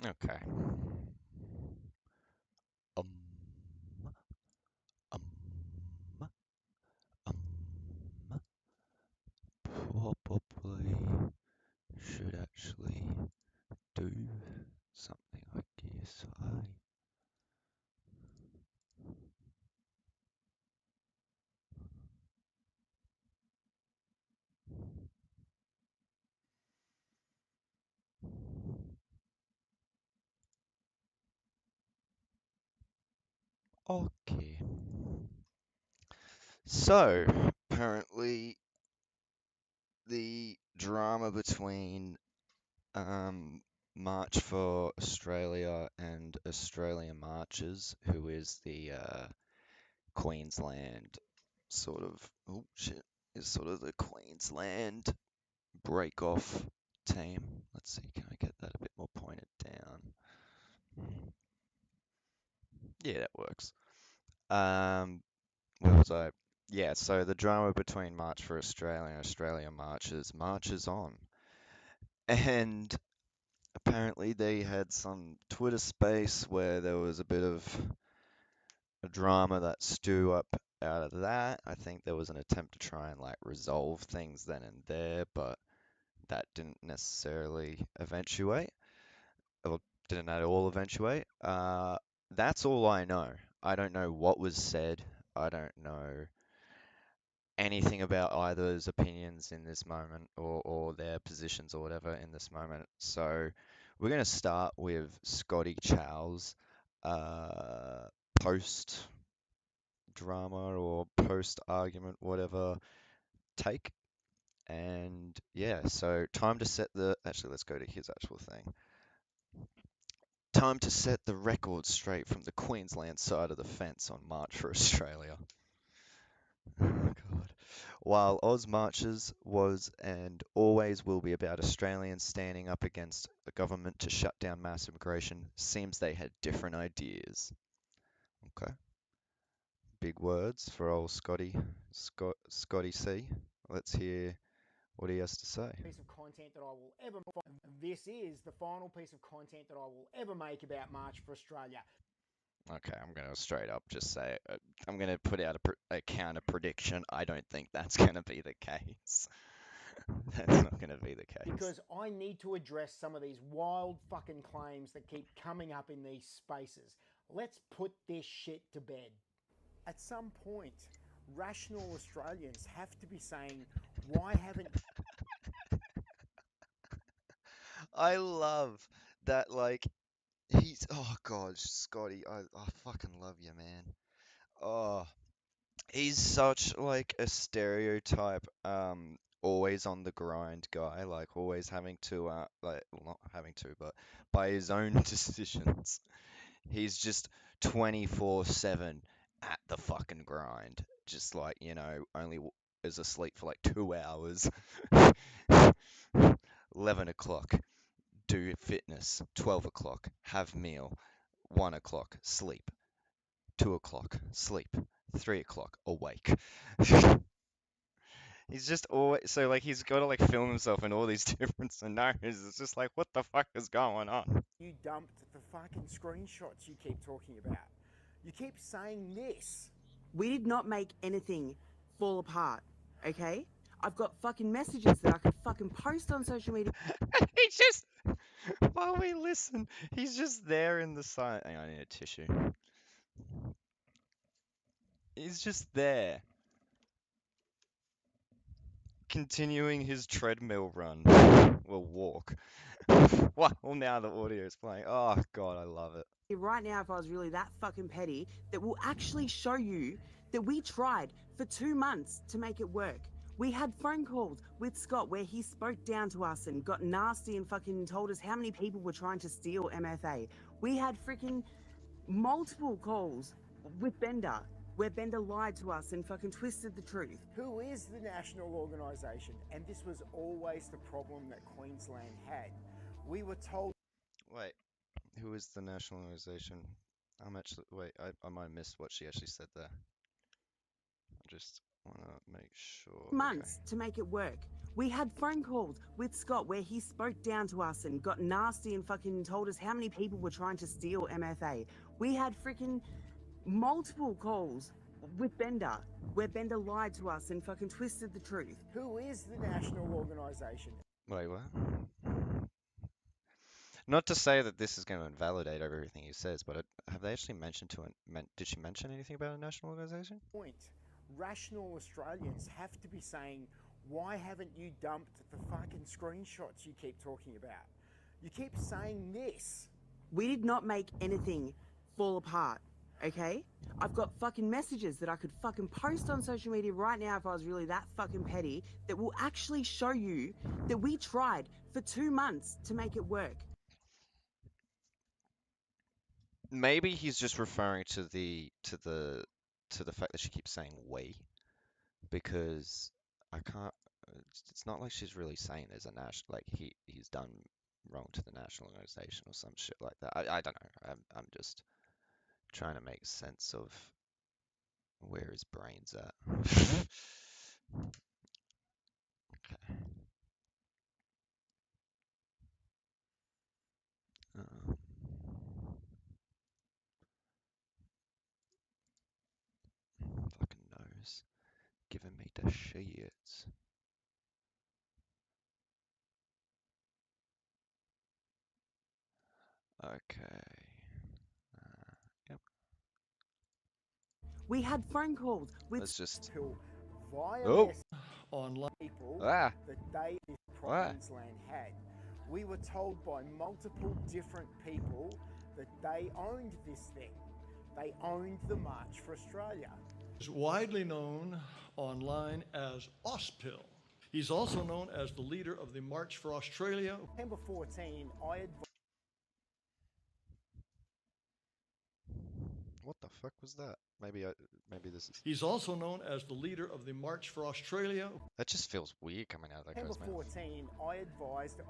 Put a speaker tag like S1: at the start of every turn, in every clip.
S1: Okay. Um, um, um, Probably should actually do something, I guess. Okay. So, apparently, the drama between March for Australia and Australia Marches, who is the Queensland sort of, oh shit, is sort of the Queensland break off team. Let's see, can I get that a bit more pointed down? Yeah, that works. Where was I? Yeah, so the drama between March for Australia and Australia marches on. And apparently they had some Twitter space where there was a bit of a drama that stew up out of that. I think there was an attempt to try and like resolve things then and there, but that didn't necessarily eventuate, or didn't at all eventuate. That's all I know. I don't know what was said. I don't know anything about either's opinions in this moment or their positions or whatever in this moment. So we're going to start with Scotty Chow's uh, post drama or post argument, whatever take. And yeah, so time to set the. Actually, let's go to his actual thing. Time to set the record straight from the Queensland side of the fence on March for Australia. Oh, God. While Oz Marches was and always will be about Australians standing up against a government to shut down mass immigration, seems they had different ideas. Okay. Big words for old Scotty C. Let's hear what he has to say.
S2: Piece of content that I will ever. This is the final piece of content that I will ever make about March for Australia.
S1: Okay, I'm going to straight up just say I'm going to put out a counter prediction. I don't think that's going to be the case. That's not going to be the case.
S2: Because I need to address some of these wild fucking claims that keep coming up in these spaces. Let's put this shit to bed. At some point, rational Australians have to be saying, why haven't.
S1: I love that, like, oh God, Scotty, I fucking love you, man. Oh, he's such like a stereotype, always on the grind guy, like always having to, like, well, not having to, but by his own decisions, he's just 24/7 at the fucking grind, just like, only is asleep for like 2 hours. 11 o'clock, do fitness. 12 o'clock, have meal. 1 o'clock, sleep. 2 o'clock, sleep. 3 o'clock, awake. He's just always so like he's got to like film himself in all these different scenarios. It's just like what the fuck is going on?
S2: You dumped the fucking screenshots you keep talking about. You keep saying this.
S3: We did not make anything fall apart, okay? I've got fucking messages that I could fucking post on social media.
S1: He just, while we listen, he's just there in the side. Hang on, I need a tissue. He's just there, continuing his treadmill run. Well, walk. Well, now the audio is playing. Oh, God, I love it.
S3: Right now, if I was really that fucking petty, that will actually show you that we tried for 2 months to make it work. We had phone calls with Scott where he spoke down to us and got nasty and fucking told us how many people were trying to steal MFA. We had freaking multiple calls with Bender where Bender lied to us and fucking twisted the truth.
S2: Who is the national organisation? And this was always the problem that Queensland had. We were told.
S1: Wait, who is the national organization? Wait, I might have missed what she actually said there. I just want to make sure.
S3: Months to make it work. We had phone calls with Scott where he spoke down to us and got nasty and fucking told us how many people were trying to steal MFA. We had freaking multiple calls with Bender where Bender lied to us and fucking twisted the truth.
S2: Who is the national organisation?
S1: Wait, what? Not to say that this is going to invalidate everything he says, but have they actually mentioned did she mention anything about a national organization?
S2: Point. Rational Australians have to be saying, why haven't you dumped the fucking screenshots you keep talking about? You keep saying this.
S3: We did not make anything fall apart, okay? I've got fucking messages that I could fucking post on social media right now if I was really that fucking petty that will actually show you that we tried for 2 months to make it work.
S1: Maybe he's just referring to the fact that she keeps saying we, because I can't. It's not like she's really saying there's a national, like he's done wrong to the national organization or some shit like that. I don't know. I'm just trying to make sense of where his brain's at. Okay. Um, Fucking nose, giving me the shits. Okay. Yep.
S3: We had phone calls with
S1: Let's just.
S2: Via
S1: Oh.
S2: online people
S1: Ah.
S2: that they Queensland had. We were told by multiple different people that they owned this thing. They owned the March for Australia.
S4: Is widely known online as Auspill. He's also known as the leader of the March for Australia.
S2: September 14, I advised.
S1: What the fuck was that? Maybe this is.
S4: He's also known as the leader of the March for Australia.
S1: That just feels weird coming out of that
S2: September
S1: guy's mouth.
S2: 14, I advised.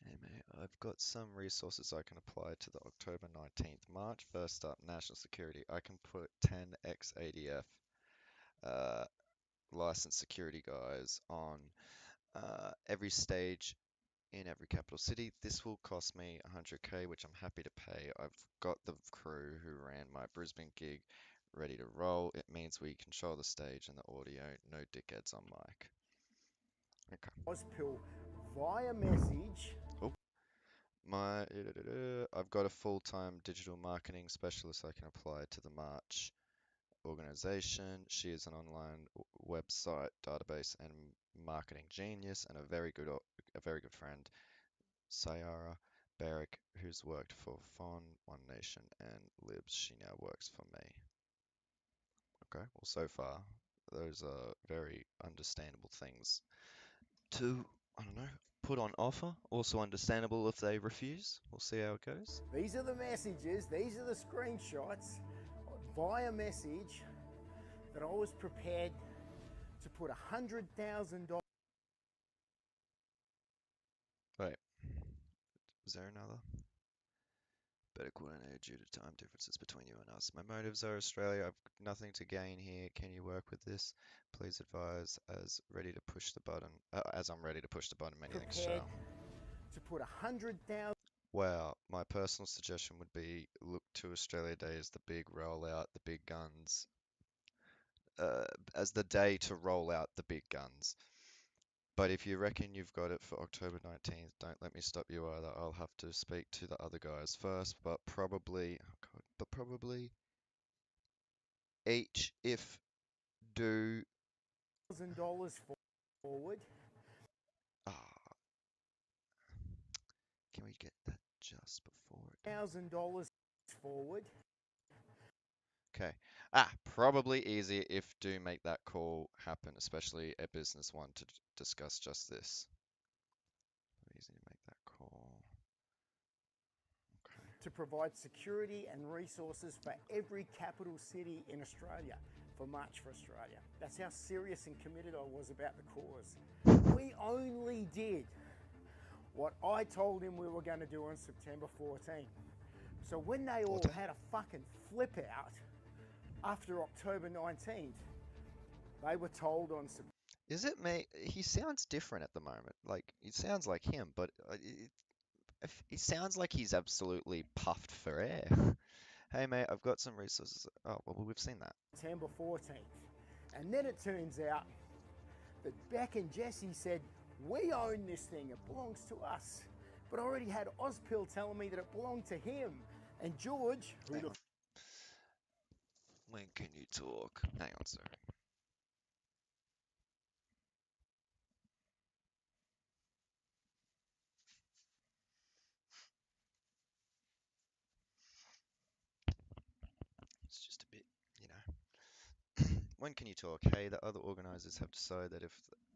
S1: Hey mate, I've got some resources I can apply to the October 19th march. First up, national security. I can put 10 ex-ADF licensed security guys on every stage in every capital city. This will cost me 100k, which I'm happy to pay. I've got the crew who ran my Brisbane gig ready to roll. It means we control the stage and the audio. No dickheads on mic. Okay.
S2: Auspill via message.
S1: I've got a full-time digital marketing specialist I can apply to the March organization. She is an online website, database, and marketing genius, and a very good friend, Sayara Barrick, who's worked for FON, One Nation, and Libs. She now works for me. Okay, well, so far, those are very understandable things to, I don't know, put on offer. Also understandable if they refuse. We'll see how it goes.
S2: These are the messages, these are the screenshots via message that I was prepared to put $100,000.
S1: Wait, was there another? Better coordinate due to time differences between you and us. My motives are Australia. I've nothing to gain here. Can you work with this? Please advise as ready to push the button. As I'm ready to push the button. Many thanks, Charles.
S2: To put 100,000.
S1: Well, my personal suggestion would be look to Australia Day as the big rollout, the big guns. as the day to roll out the big guns. But if you reckon you've got it for October 19th, don't let me stop you either. I'll have to speak to the other guys first, but probably, oh God, but probably each, if do,
S2: $1,000 forward.
S1: ah, can we get that just before it?
S2: $1,000 forward.
S1: Okay. Probably easier if do make that call happen, especially a business one to discuss just this. Easy to make that call. Okay.
S2: To provide security and resources for every capital city in Australia for March for Australia. That's how serious and committed I was about the cause. We only did what I told him we were going to do on September 14th. So when they all
S1: 14th?
S2: had a fucking flip out after October 19th, they were told on September.
S1: Is it me? He sounds different at the moment. Like, it sounds like him, but it sounds like he's absolutely puffed for air. Hey, mate, I've got some resources. Oh, well, we've seen that.
S2: September 14th. And then it turns out that Beck and Jesse said, we own this thing, it belongs to us. But I already had Ozpil telling me that it belonged to him. And George, who the
S1: When can you talk? Hang on, sorry. It's just a bit, you know. When can you talk? Hey, the other organizers have decided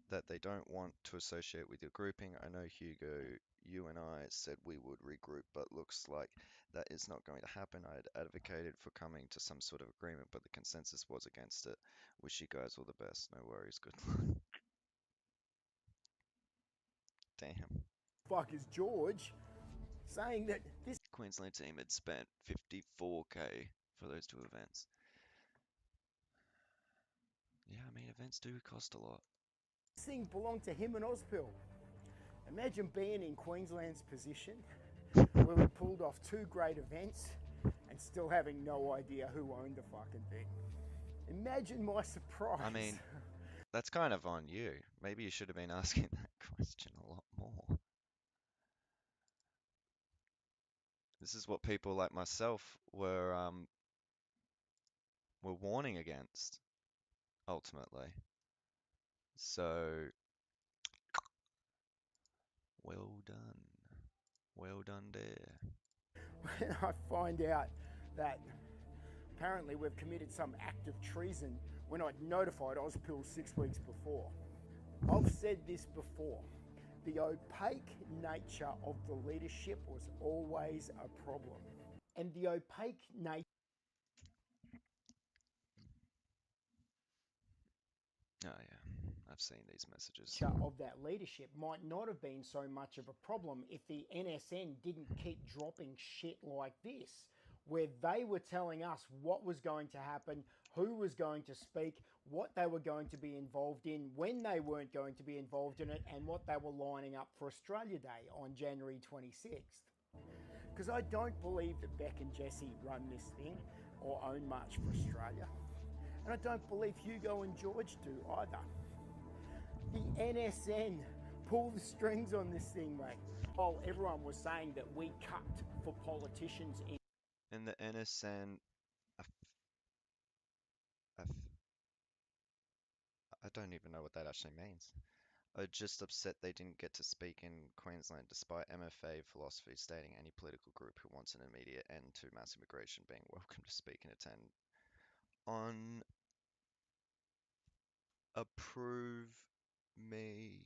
S1: that they don't want to associate with your grouping. I know, Hugo, you and I said we would regroup, but looks like that is not going to happen. I had advocated for coming to some sort of agreement, but the consensus was against it. Wish you guys all the best. No worries. Good luck. Damn.
S2: fuck is George saying that this
S1: Queensland team had spent 54k for those two events. Yeah, I mean, events do cost a lot.
S2: thing belonged to him and Ozpil. Imagine being in Queensland's position where we pulled off two great events and still having no idea who owned the fucking thing. Imagine my surprise.
S1: I mean, that's kind of on you. Maybe you should have been asking that question a lot more. This is what people like myself were warning against, ultimately. So, well done. Well done there.
S2: when I find out that apparently we've committed some act of treason when I'd notified Ozpil 6 weeks before. I've said this before. The opaque nature of the leadership was always a problem. And the opaque nature
S1: Oh, yeah. I've seen these messages.
S2: of that leadership might not have been so much of a problem if the NSN didn't keep dropping shit like this, where they were telling us what was going to happen, who was going to speak, what they were going to be involved in, when they weren't going to be involved in it, and what they were lining up for Australia Day on January 26th. Because I don't believe that Beck and Jesse run this thing or own March for Australia. And I don't believe Hugo and George do either. The NSN pull the strings on this thing, mate. While everyone was saying that we cut for politicians in
S1: And the NSN, I don't even know what that actually means. I'm just upset they didn't get to speak in Queensland, despite MFA philosophy stating any political group who wants an immediate end to mass immigration being welcome to speak and attend. On approve me.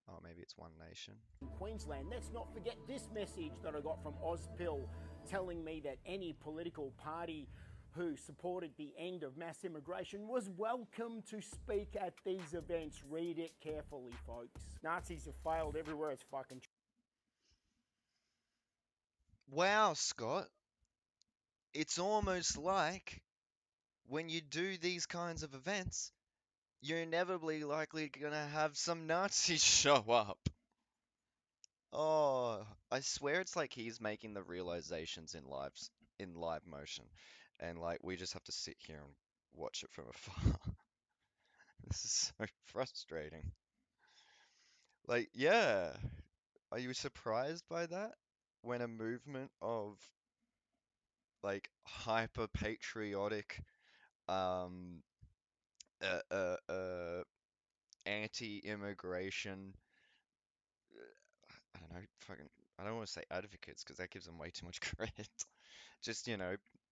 S1: Oh, maybe it's One Nation.
S2: Queensland. Let's not forget this message that I got from Ozpil telling me that any political party who supported the end of mass immigration was welcome to speak at these events. Read it carefully, folks. Nazis have failed everywhere it's fucking.
S1: Wow, Scott. It's almost like when you do these kinds of events, you're inevitably likely gonna have some Nazis show up. Oh, I swear it's like he's making the realizations in live motion, and like we just have to sit here and watch it from afar. This is so frustrating. Like, yeah, are you surprised by that? When a movement of like hyper patriotic, um, anti-immigration, I don't know, fucking, I don't want to say advocates because that gives them way too much credit. Just,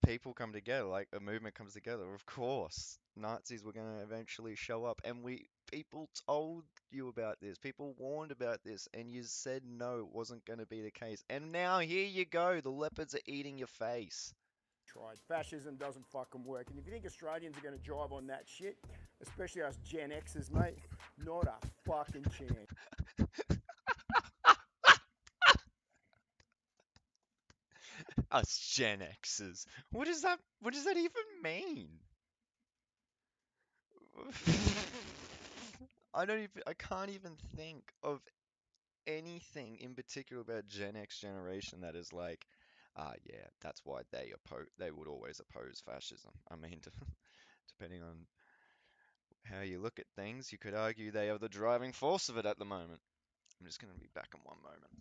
S1: people come together, like a movement comes together. Of course, Nazis were going to eventually show up, and people told you about this, people warned about this, and you said no, it wasn't going to be the case. And now here you go, the leopards are eating your face.
S2: Tried. Fascism doesn't fucking work. And if you think Australians are going to drive on that shit, especially us Gen Xers, mate, not a fucking chance.
S1: Us Gen Xers. What does that even mean? I can't even think of anything in particular about Gen X generation that is like, yeah, that's why they would always oppose fascism. I mean, depending on how you look at things, you could argue they are the driving force of it at the moment. I'm just gonna be back in one moment.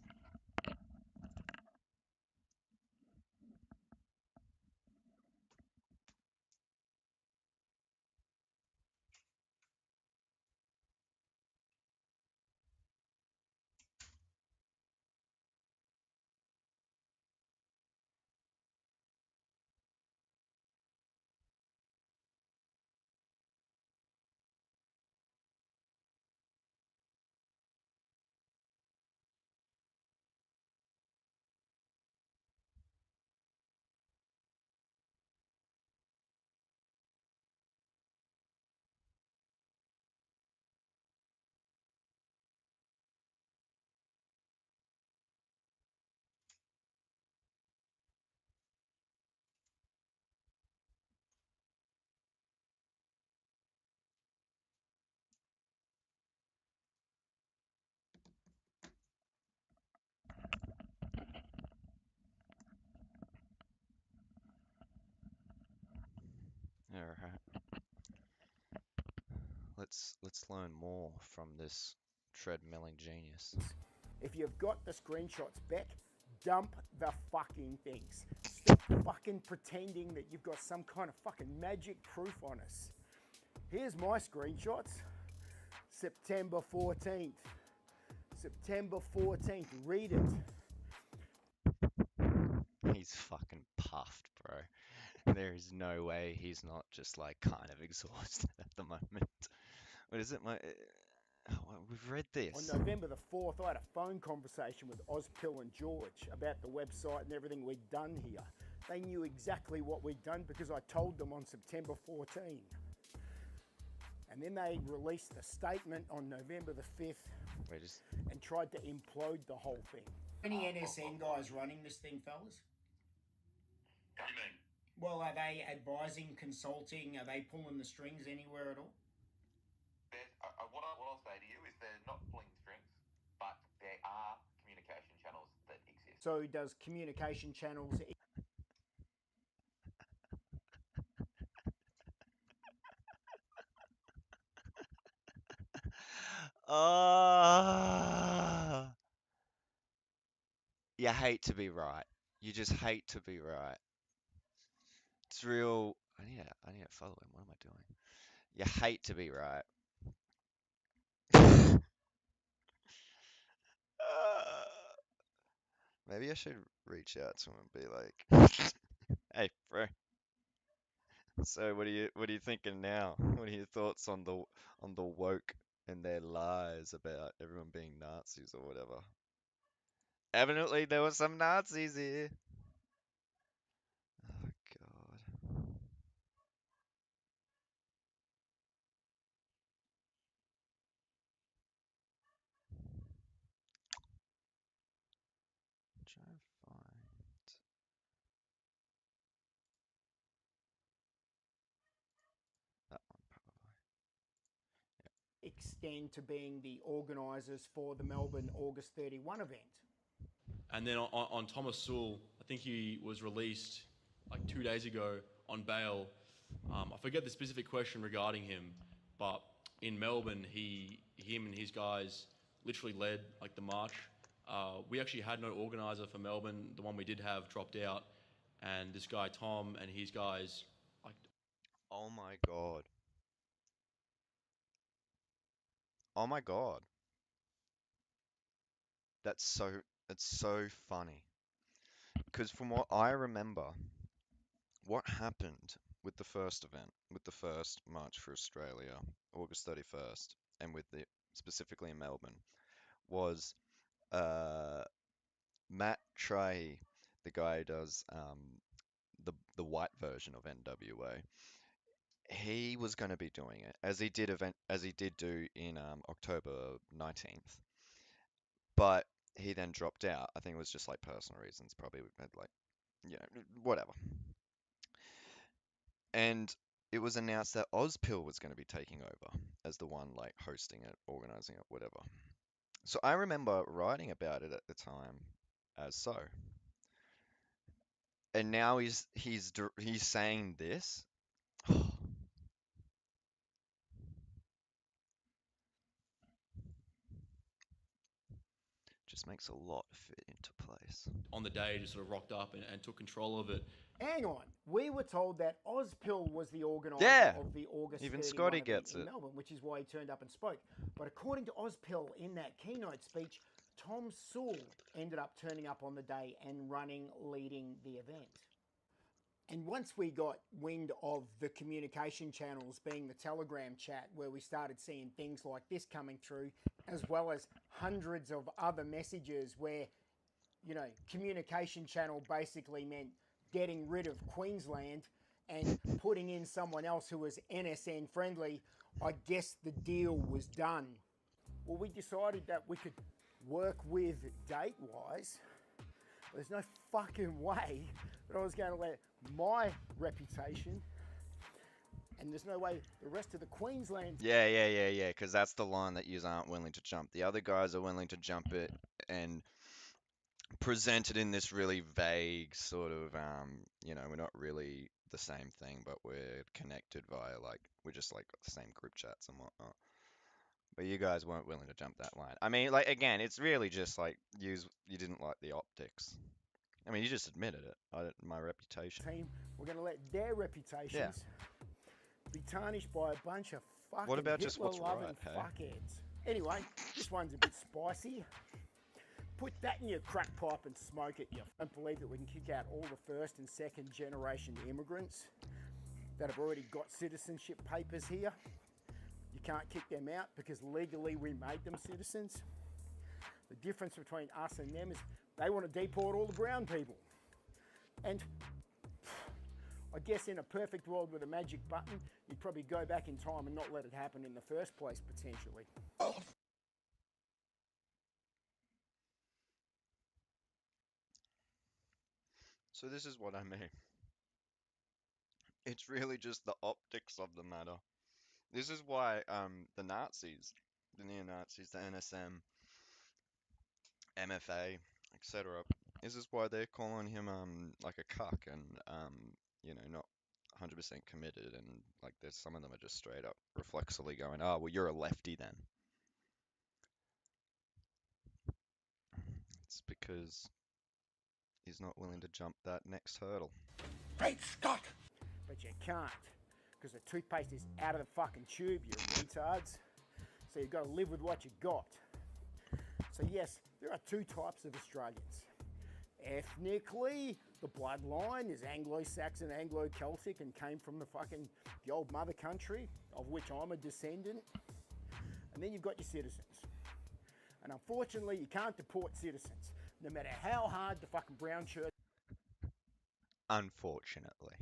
S1: Alright. Let's learn more from this treadmilling genius.
S2: If you've got the screenshots, Beck, dump the fucking things. Stop fucking pretending that you've got some kind of fucking magic proof on us. Here's my screenshots. September 14th. September 14th. Read it.
S1: He's fucking puffed, bro. There is no way he's not just like kind of exhausted at the moment. What is it? We've read this.
S2: On November the 4th, I had a phone conversation with Ozpil and George about the website and everything we'd done here. They knew exactly what we'd done because I told them on September 14. And then they released the statement on November the 5th and tried to implode the whole thing. Any NSN guys running this thing, fellas?
S5: What do you mean?
S2: Well, are they advising, consulting? Are they pulling the strings anywhere at all?
S5: What I'll say to you is they're not pulling strings, but there are communication channels that exist.
S2: So does communication channels...
S1: You hate to be right. You just hate to be right. It's real. I need to follow him. What am I doing? You hate to be right. Maybe I should reach out to him and be like, "Hey, bro. So what are you thinking now? What are your thoughts on the woke and their lies about everyone being Nazis or whatever?" Evidently, there were some Nazis here. Oh, God. I'm trying to find. That one, probably.
S2: extend to being the organisers for the Melbourne August 31 event.
S6: And then on Thomas Sewell, I think he was released like 2 days ago on bail I forget the specific question regarding him, but in Melbourne, him and his guys literally led like the march. We actually had no organizer for Melbourne. The one we did have dropped out, and this guy Tom and his guys like
S1: Oh my God. Oh my God. That's so funny. Because from what I remember, what happened with the first event, with the first March for Australia, August 31st, and with the specifically in Melbourne, was uh, Matt Trahey, the guy who does the white version of NWA. He was going to be doing it as he did do in October 19th, but he then dropped out. I think it was just like personal reasons, probably had like whatever. And it was announced that Ozpil was going to be taking over as the one like hosting it, organizing it, whatever. So I remember writing about it at the time as so. And now he's saying this. Just makes a lot fit into place.
S6: on the day just sort of rocked up and took control of it.
S2: Hang on. We were told that Ozpil was the organizer
S1: Yeah.
S2: of the August
S1: Even
S2: 31
S1: Scotty
S2: event
S1: gets
S2: in
S1: it.
S2: Melbourne, which is why he turned up and spoke. But according to Ozpil, in that keynote speech, Tom Sewell ended up turning up on the day and leading the event. And once we got wind of the communication channels being the Telegram chat, where we started seeing things like this coming through, as well as hundreds of other messages where, communication channel basically meant getting rid of Queensland and putting in someone else who was NSN friendly, I guess the deal was done. Well, we decided that we could work with date-wise. There's no fucking way that I was going to let my reputation, and there's no way the rest of the Queensland.
S1: Yeah. Because that's the line that yous aren't willing to jump. The other guys are willing to jump it and present it in this really vague sort of, we're not really the same thing, but we're connected via we're just like got the same group chats and whatnot. But you guys weren't willing to jump that line. I mean, like again, it's really just like you didn't like the optics. I mean, you just admitted it. My reputation.
S2: Team, we're going to let their reputations be tarnished by a bunch of fucking
S1: What about just what's
S2: Hitler-loving
S1: right, hey?
S2: fuckheads. Anyway, this one's a bit spicy. Put that in your crack pipe and smoke it. You don't believe that we can kick out all the first and second generation immigrants that have already got citizenship papers here. You can't kick them out because legally we made them citizens. The difference between us and them is they want to deport all the brown people. And I guess in a perfect world with a magic button, you'd probably go back in time and not let it happen in the first place, potentially.
S1: So this is what I mean. It's really just the optics of the matter. This is why the Nazis, the neo-Nazis, the NSM, MFA, etc. This is why they're calling him like a cuck and not 100% committed, and like there's some of them are just straight up reflexively going, "Oh, well, you're a lefty then." It's because he's not willing to jump that next hurdle.
S2: Great Scott! But you can't, because the toothpaste is out of the fucking tube, you retards. So you've got to live with what you got. So yes, there are two types of Australians. Ethnically, the bloodline is Anglo-Saxon, Anglo-Celtic, and came from the old mother country, of which I'm a descendant. And then you've got your citizens. And unfortunately, you can't deport citizens, no matter how hard the fucking brown shirt.
S1: Unfortunately.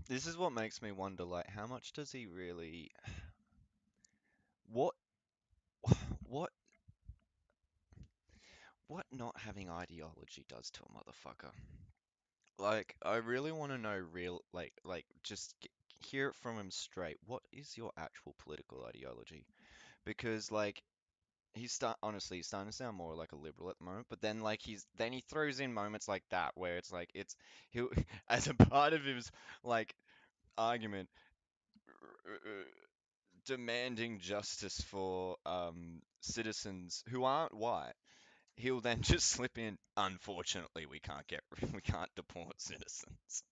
S1: This is what makes me wonder, like, how much does he really... What... What... What not having ideology does to a motherfucker. Like, I really want to know just hear it from him straight. What is your actual political ideology? Because, like, he's starting to sound more like a liberal at the moment, but then like he throws in moments like that where it's like he'll as a part of his like argument demanding justice for citizens who aren't white, he'll then just slip in, unfortunately, we can't deport citizens.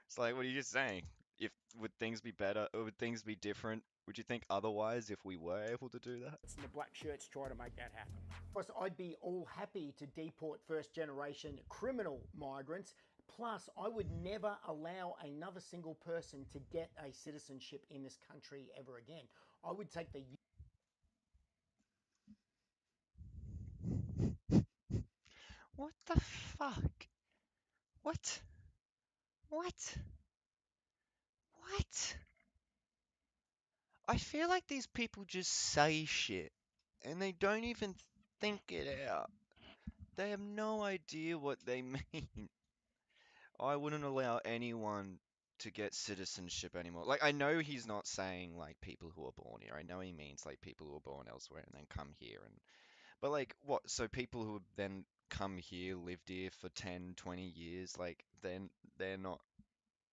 S1: It's like, what are you saying? If would things be better or would things be different? Would you think otherwise if we were able to do that?
S2: And the black shirts try to make that happen. Of course, I'd be all happy to deport first generation criminal migrants. Plus, I would never allow another single person to get a citizenship in this country ever again. I would take the
S1: What the fuck? What? What? What? I feel like these people just say shit and they don't even think it out. They have no idea what they mean. I wouldn't allow anyone to get citizenship anymore. Like, I know he's not saying like people who are born here. I know he means like people who are born elsewhere and then come here and but like what? So people who then come here, lived here for 10, 20 years, like then they're not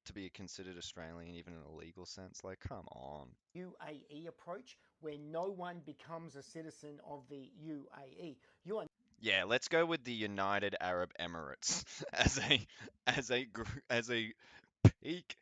S1: to be considered Australian even in a legal sense. Like, come on.
S2: UAE approach, where no one becomes a citizen of the UAE. You are
S1: Yeah, let's go with the United Arab Emirates as a peak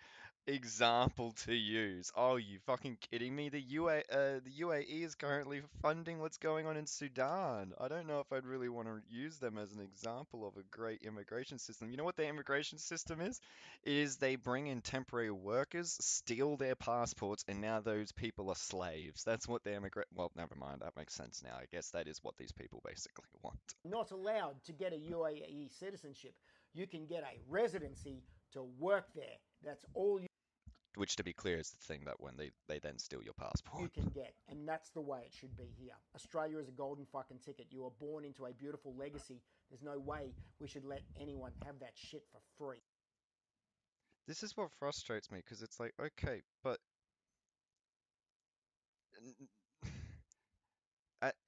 S1: example to use. Oh, you fucking kidding me? The UAE is currently funding what's going on in Sudan. I don't know if I'd really want to use them as an example of a great immigration system. You know what their immigration system is? It is they bring in temporary workers, steal their passports, and now those people are slaves. That's what their immigrant. Well, never mind. That makes sense now. I guess that is what these people basically want.
S2: not allowed to get a UAE citizenship. You can get a residency to work there. That's all
S1: Which, to be clear, is the thing that when they then steal your
S2: you
S1: passport.
S2: can get. And that's the way it should be here. Australia is a golden fucking ticket. You are born into a beautiful legacy. There's no way we should let anyone have that shit for free.
S1: This is what frustrates me because it's like, okay, but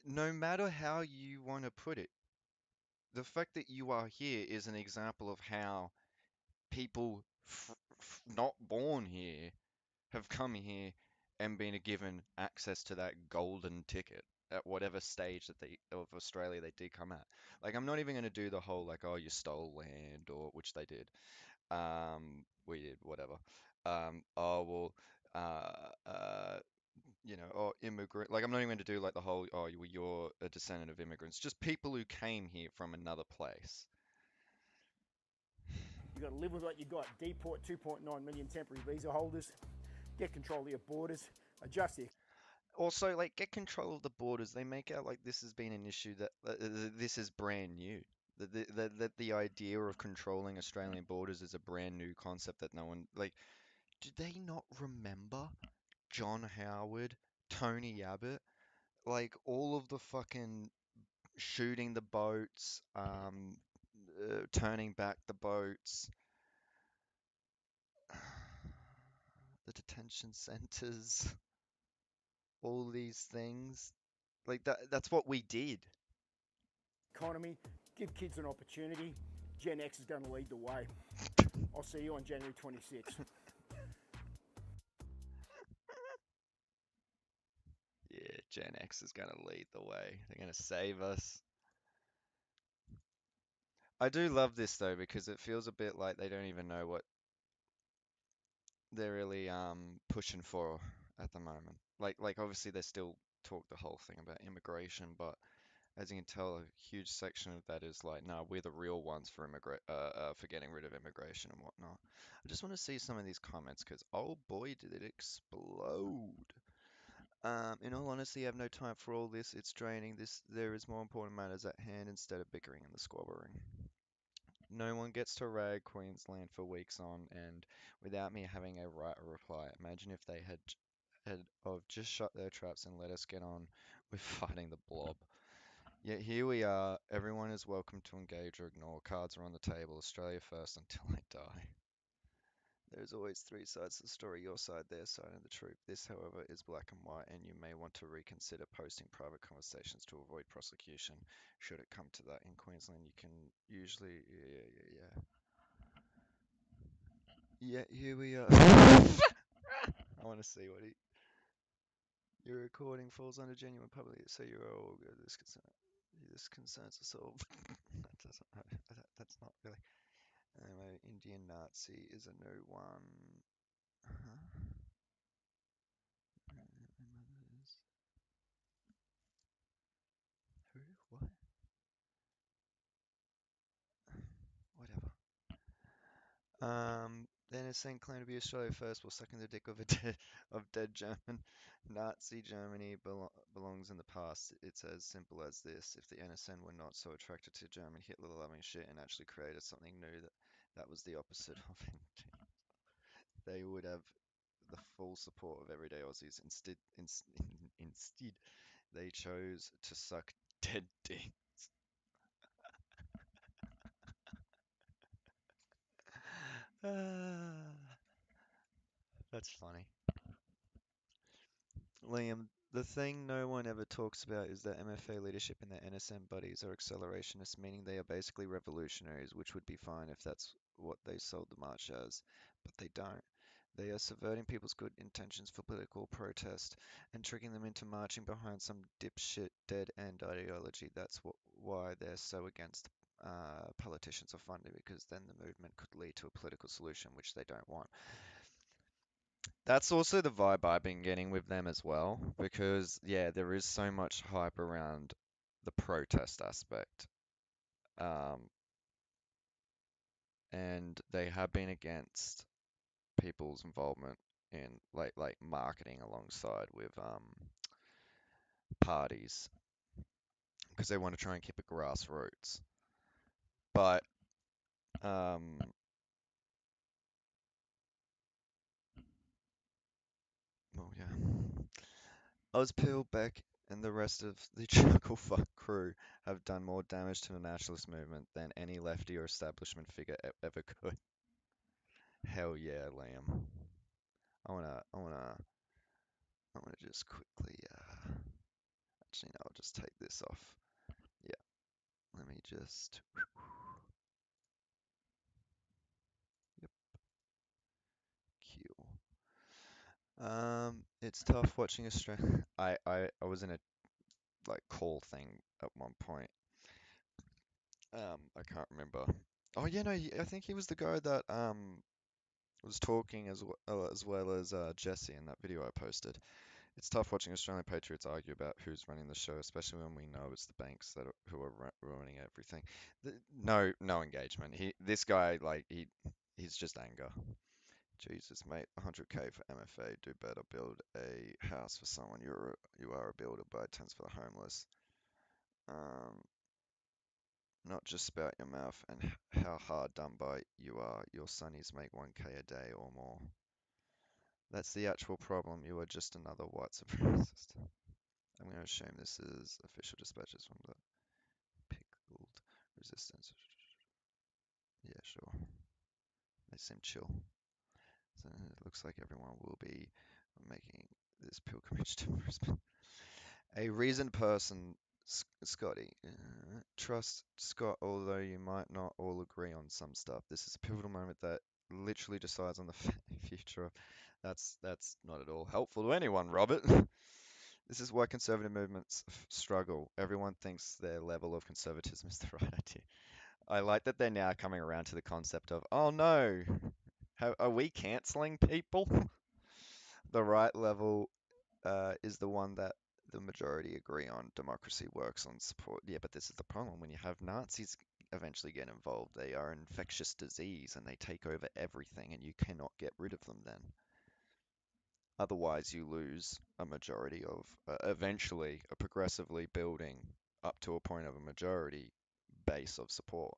S1: no matter how you want to put it, the fact that you are here is an example of how people not born here have come here and been given access to that golden ticket at whatever stage that they of Australia they did come at. Like, I'm not even going to do the whole like, oh, you stole land or which they did. We did whatever. Oh well, or immigrant. Like, I'm not even going to do like the whole, oh, you're a descendant of immigrants. Just people who came here from another place.
S2: You got to live with what you got. Deport 2.9 million temporary visa holders. Get control of your borders. Adjust the
S1: Also, like, get control of the borders. They make out like this has been an issue that this is brand new. That the idea of controlling Australian borders is a brand new concept that no one like. Do they not remember John Howard, Tony Abbott, like all of the fucking shooting the boats, turning back the boats, the detention centers, all these things. Like that's what we did.
S2: economy. Give kids an opportunity. Gen X is going to lead the way. I'll see you on January 26th.
S1: Yeah, Gen X is going to lead the way. They're going to save us. I do love this though because it feels a bit like they don't even know what they're really pushing for at the moment. Like obviously they still talk the whole thing about immigration, but as you can tell, a huge section of that is like, no, we're the real ones for for getting rid of immigration and whatnot. I just want to see some of these comments because oh boy, did it explode. In all honesty, I have no time for all this. It's draining. There is more important matters at hand instead of bickering and the squabbling. No one gets to rag Queensland for weeks on end without me having a right reply. Imagine if they had of just shut their traps and let us get on with fighting the blob. Yet here we are. Everyone is welcome to engage or ignore. Cards are on the table. Australia first until I die. There's always three sides to the story, your side, their side, and the truth. This, however, is black and white, and you may want to reconsider posting private conversations to avoid prosecution. Should it come to that in Queensland, you can usually. Yeah. Yeah, here we are. I want to see what he. Your recording falls under genuine public, so you're all good. This concerns us all. That doesn't. That's not really. Anyway, Indian Nazi is a new one. Huh? Who? What? Whatever. Then it's saying claim to be Australia first while sucking the dick of dead German. Nazi Germany belongs in the past. It's as simple as this. If the NSN were not so attracted to German Hitler-loving shit and actually created something new that was the opposite of it, they would have the full support of everyday Aussies. Instead, they chose to suck dead dick. That's funny. Liam, the thing no one ever talks about is that MFA leadership and their NSM buddies are accelerationists, meaning they are basically revolutionaries, which would be fine if that's what they sold the march as. But they don't. They are subverting people's good intentions for political protest and tricking them into marching behind some dipshit dead end ideology. That's why they're so against politicians or funding, because then the movement could lead to a political solution, which they don't want. That's also the vibe I've been getting with them as well, because yeah, there is so much hype around the protest aspect. Um, and they have been against people's involvement in like marketing alongside with parties because they want to try and keep it grassroots. But um, well, yeah. Ozpil, Beck, and the rest of the Chucklefuck crew have done more damage to the nationalist movement than any lefty or establishment figure ever could. Hell yeah, Liam. I wanna just quickly, actually no, I'll just take this off. Yeah, let me just, yep, Q. It's tough watching Australia. I was in a like call thing at one point. I can't remember. Oh yeah, no, I think he was the guy that was talking as well as Jesse in that video I posted. It's tough watching Australian patriots argue about who's running the show, especially when we know it's the banks that who are ruining everything. No engagement. This guy he's just anger. Jesus, mate, 100K for MFA. Do better. Build a house for someone. You are a builder. Buy tents for the homeless. Um, Not just spout your mouth and how hard done by you are. Your sonnies make 1K a day or more. That's the actual problem. You are just another white supremacist. I'm going to assume this is official dispatches from the Pickled Resistance. Yeah, sure. They seem chill. So it looks like everyone will be making this pilgrimage to Brisbane. A reasoned person, Scotty. Trust Scott, although you might not all agree on some stuff. This is a pivotal moment that literally decides on the future of. That's not at all helpful to anyone, Robert. This is why conservative movements struggle. Everyone thinks their level of conservatism is the right idea. I like that they're now coming around to the concept of, oh no, are we canceling people? The right level is the one that the majority agree on. Democracy works on support. Yeah, but this is the problem. When you have Nazis eventually get involved, they are an infectious disease and they take over everything, and you cannot get rid of them then. Otherwise, you lose a majority of, eventually, a progressively building up to a point of a majority base of support,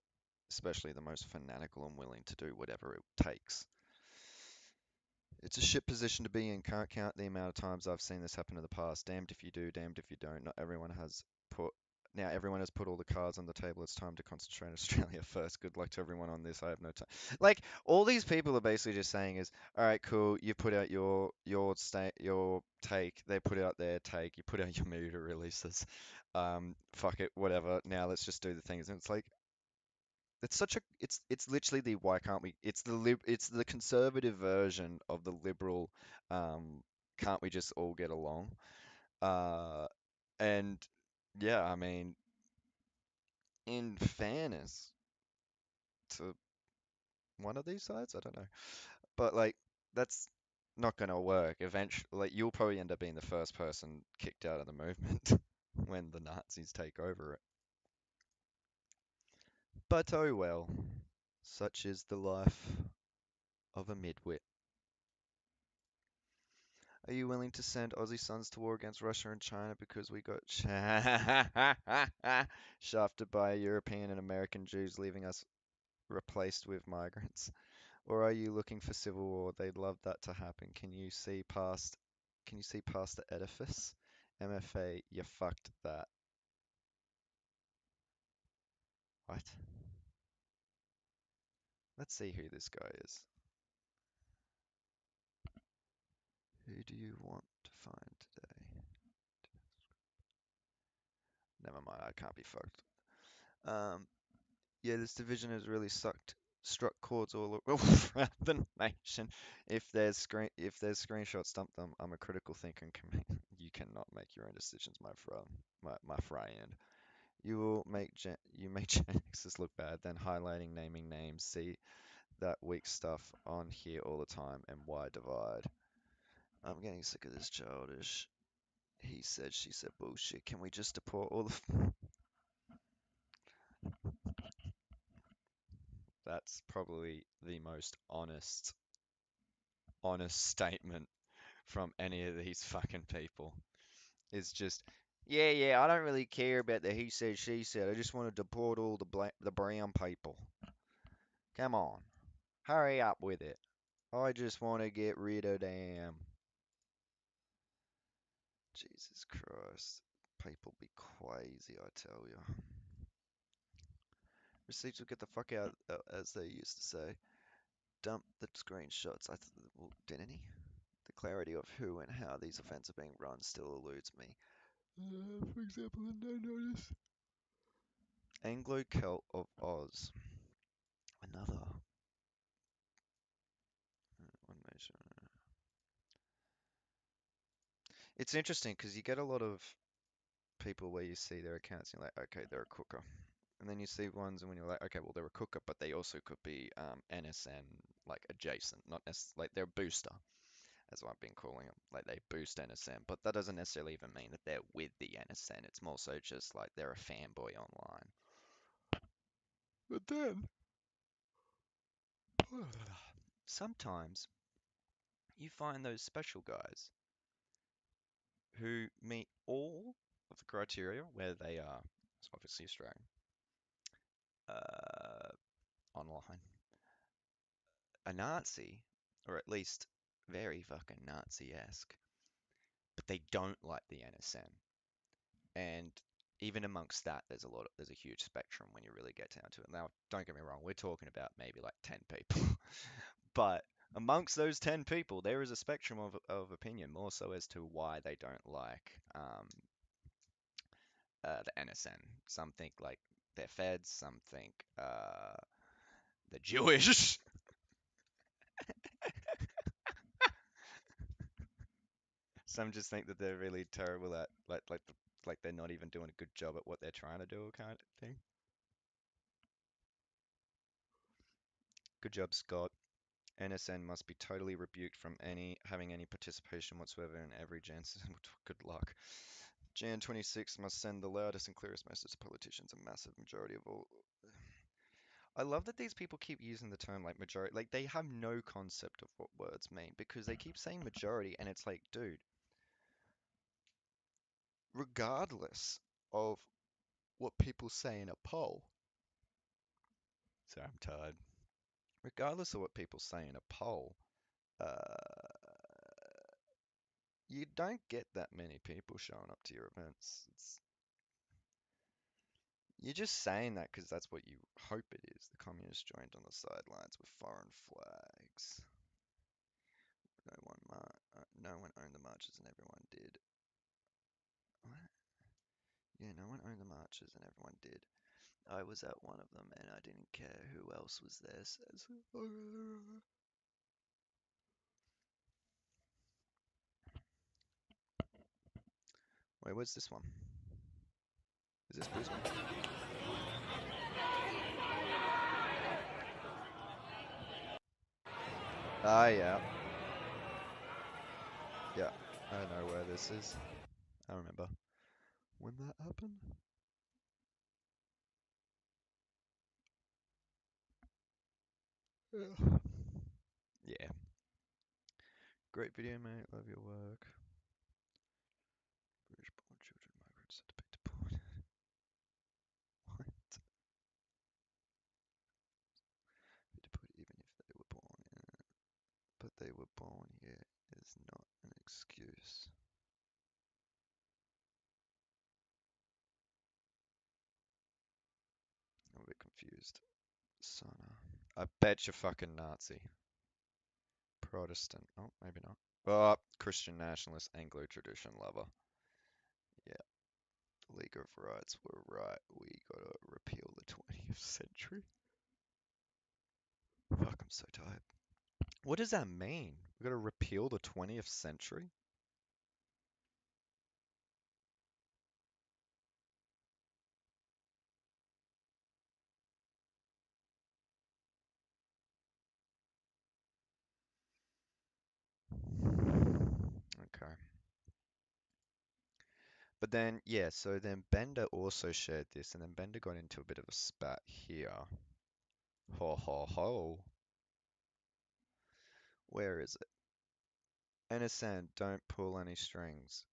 S1: especially the most fanatical and willing to do whatever it takes. It's a shit position to be in. Can't count the amount of times I've seen this happen in the past. Damned if you do, damned if you don't. Not everyone has put now everyone has put all the cards on the table. It's time to concentrate on Australia first. Good luck to everyone on this. I have no time. Like all these people are basically just saying is, all right, cool. You put out your take. They put out their take. You put out your media releases. Fuck it, whatever. Now let's just do the things. And it's like it's literally the why can't we? It's the conservative version of the liberal. Can't we just all get along? Uh, and yeah, I mean, in fairness to one of these sides, I don't know, but like that's not gonna work. Eventually, like you'll probably end up being the first person kicked out of the movement when the Nazis take over it. But oh well, such is the life of a midwit. Are you willing to send Aussie sons to war against Russia and China because we got shafted by European and American Jews, leaving us replaced with migrants? Or are you looking for civil war? They'd love that to happen. Can you see past the edifice? MFA, you fucked that. What? Let's see who this guy is. Who do you want to find today? Never mind, I can't be fucked. Um, yeah, this division has really struck chords all around the nation. If there's screenshots, dump them. I'm a critical thinker and you cannot make your own decisions, my friend. You make Gen Xers look bad, then highlighting naming names. See that weak stuff on here all the time, and why divide? I'm getting sick of this childish he said she said bullshit. Can we just deport all the That's probably the most honest statement from any of these fucking people. It's just, yeah, I don't really care about the he said, she said. I just want to deport all the brown people. Come on, hurry up with it. I just want to get rid of them. Jesus Christ. People be crazy, I tell you. Receipts will get the fuck out, as they used to say. Dump the screenshots. Well, didn't he? The clarity of who and how these events are being run still eludes me. For example, I notice. Anglo-Celt of Oz. Another one nation. It's interesting because you get a lot of people where you see their accounts and you're like, okay, they're a cooker. And then you see ones and when you're like, okay, well, they're a cooker, but they also could be NSN like adjacent, not necessarily like they're a booster, as I've been calling them. Like they boost NSN, but that doesn't necessarily even mean that they're with the NSN. It's more so just like they're a fanboy online. But then sometimes you find those special guys who meet all of the criteria where they are, it's obviously Australian, uh, online, a Nazi, or at least very fucking Nazi-esque, but they don't like the NSN. And even amongst that, there's a huge spectrum when you really get down to it. Now, don't get me wrong, we're talking about maybe like 10 people, but amongst those 10 people, there is a spectrum of opinion, more so as to why they don't like the NSN. Some think like they're feds, some think they're Jewish. Some just think that they're really terrible at like they're not even doing a good job at what they're trying to do, kind of thing. Good job, Scott. NSN must be totally rebuked from having any participation whatsoever in every Jan system. Good luck. Jan 26 must send the loudest and clearest message to politicians. A massive majority of all. I love that these people keep using the term like majority. Like they have no concept of what words mean because they keep saying majority, and it's like, dude, regardless of what people say in a poll. Sorry, I'm tired. Regardless of what people say in a poll, uh, you don't get that many people showing up to your events. You're just saying that because that's what you hope it is. The communists joined on the sidelines with foreign flags. No one owned the marches and everyone did. What? Yeah, no one owned the marches and everyone did. I was at one of them and I didn't care who else was there, says. Wait, where's this one? Is this Brisbane? Ah, yeah. Yeah, I know where this is. I remember when that happened. Yeah. Yeah. Great video, mate. Love your work. British-born children, migrants are depicted. What? To put even if they were born in, but they were born here is not an excuse. I'm a bit confused. Sana. I bet you're fucking Nazi. Protestant. Oh, maybe not. Oh, Christian nationalist, Anglo tradition lover. Yeah. League of Rights were right. We gotta repeal the 20th century. Fuck, I'm so tired. What does that mean? We gotta repeal the 20th century? Okay. But then, yeah, so then Bender also shared this, and then Bender got into a bit of a spat here. Ho ho ho. Where is it? NSN, don't pull any strings.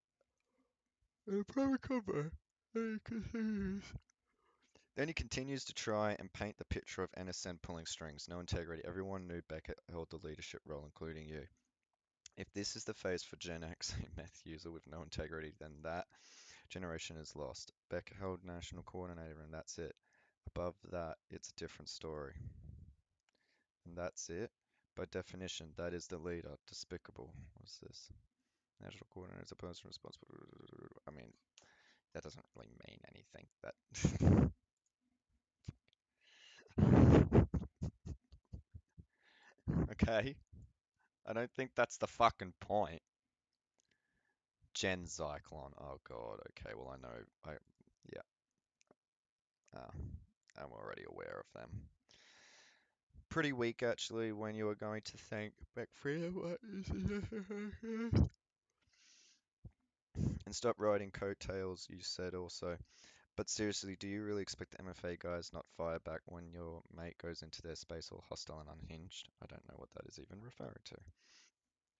S1: Private cover. Then he continues to try and paint the picture of NSN pulling strings. No integrity. Everyone knew Beckett held the leadership role, including you. If this is the phase for Gen X, a meth user with no integrity, then that generation is lost. Beckett held national coordinator, and that's it. Above that, it's a different story. And that's it. By definition, that is the leader. Despicable. What's this? National coordinator is a person responsible. I mean, that doesn't really mean anything. That. Okay. I don't think that's the fucking point. Gen Zyklon. Oh god. Okay. Well, I know. Yeah. I'm already aware of them. Pretty weak actually when you were going to thank Beckfried and stop riding coattails, you said also. But seriously, do you really expect the MFA guys not fire back when your mate goes into their space all hostile and unhinged? I don't know what that is even referring to.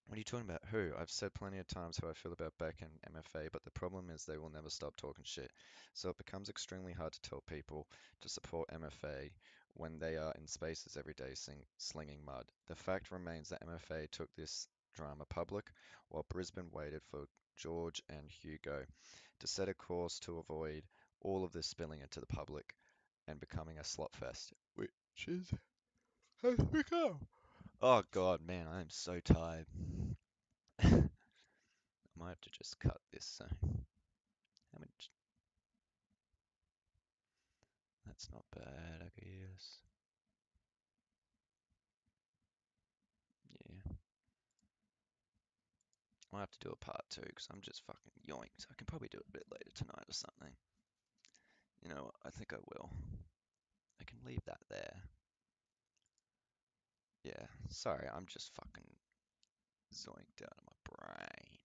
S1: What are you talking about? Who? I've said plenty of times how I feel about Beck and MFA, but the problem is they will never stop talking shit. So it becomes extremely hard to tell people to support MFA when they are in spaces every day slinging mud. The fact remains that MFA took this drama public, while Brisbane waited for George and Hugo to set a course to avoid all of this spilling into the public and becoming a slot fest, which is has become. Oh god, man, I am so tired. I might have to just cut this. So, how much? That's not bad, I guess. Yeah, I'll have to do a part two because I'm just fucking yoinked. I can probably do it a bit later tonight or something. You know what? I think I will. I can leave that there. Yeah, sorry, I'm just fucking zoinked out of my brain.